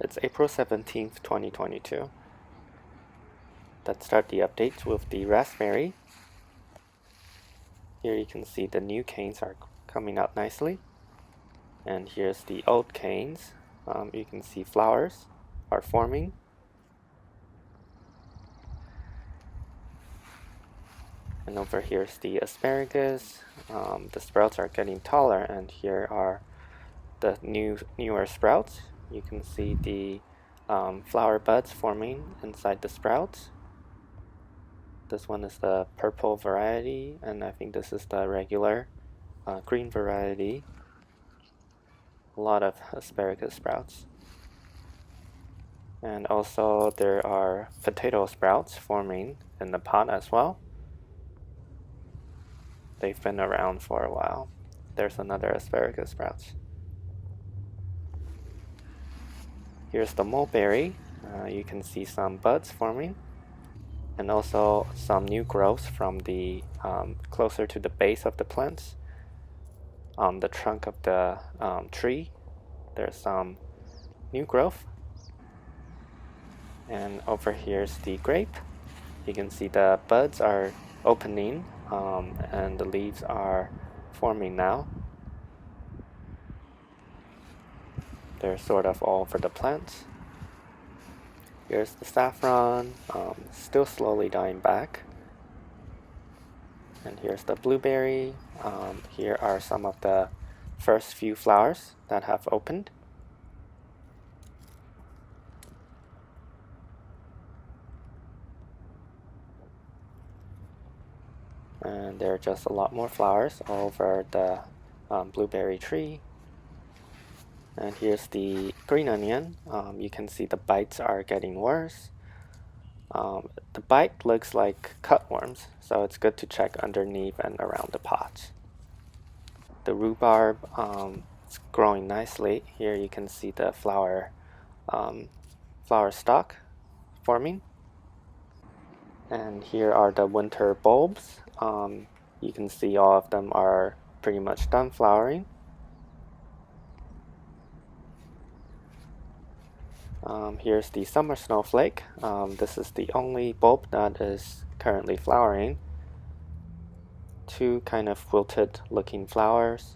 It's April 17th, 2022. Let's start the updates with the raspberry. Here you can see the new canes are coming out nicely. And here's the old canes. You can see flowers are forming. And over here's the asparagus. The sprouts are getting taller, and here are the newer sprouts. You can see the flower buds forming inside the sprouts. This one is the purple variety, and I think this is the regular green variety. A lot of asparagus sprouts. And also there are potato sprouts forming in the pot as well. They've been around for a while. There's another asparagus sprouts. Here's the mulberry. You can see some buds forming, and also some new growths from the closer to the base of the plants. On the trunk of the tree, there's some new growth. And over here's the grape. You can see the buds are opening, and the leaves are forming now. They're sort of all over the plants. Here's the saffron, still slowly dying back. And here's the blueberry. Here are some of the first few flowers that have opened. And there are just a lot more flowers all over the blueberry tree. And here's the green onion. You can see the bites are getting worse. The bite looks like cutworms, so it's good to check underneath and around the pot. The rhubarb is growing nicely. Here you can see the flower stalk forming. And here are the winter bulbs. You can see all of them are pretty much done flowering. Here's the summer snowflake. This is the only bulb that is currently flowering. Two kind of wilted looking flowers.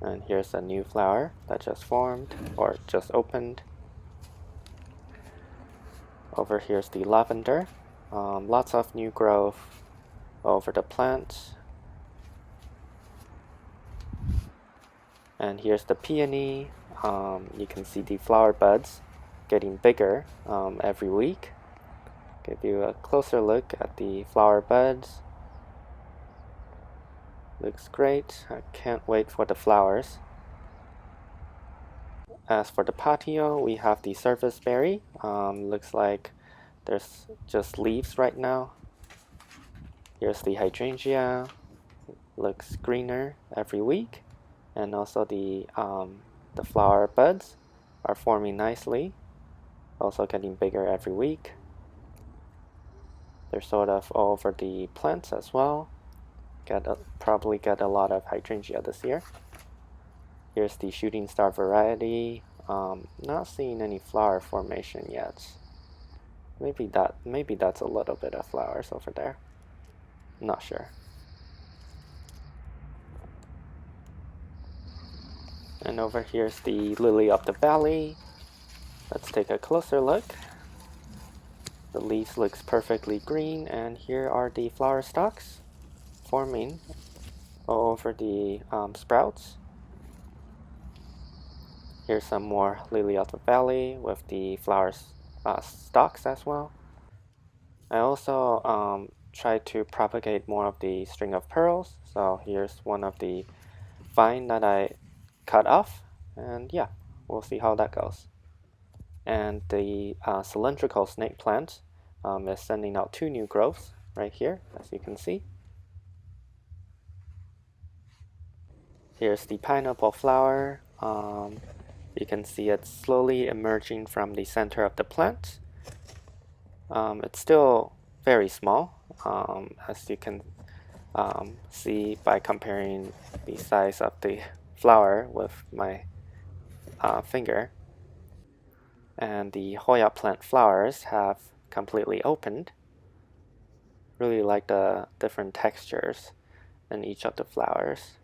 And here's a new flower that just formed or just opened. Over here's the lavender. Lots of new growth over the plants. And here's the peony. You can see the flower buds getting bigger every week. Give you a closer look at the flower buds. Looks great. I can't wait for the flowers. As for the patio, we have the serviceberry. Looks like there's just leaves right now. Here's the hydrangea. Looks greener every week. And also the flower buds are forming nicely, also getting bigger every week. They're sort of all over the plants as well. Probably get a lot of hydrangea this year. Here's the shooting star variety. Not seeing any flower formation yet. Maybe that's a little bit of flowers over there. Not sure. And over here's the lily of the valley. Let's take a closer look. The leaves looks perfectly green, and here are the flower stalks forming all over the sprouts. Here's some more lily of the valley with the flower stalks as well. I also tried to propagate more of the string of pearls. So here's one of the vine that I cut off, and yeah, we'll see how that goes. And the cylindrical snake plant is sending out two new growths right here, as you can see. Here's the pineapple flower. You can see it slowly emerging from the center of the plant. It's still very small, as you can see by comparing the size of the flower with my finger. And the Hoya plant flowers have completely opened. Really like the different textures in each of the flowers.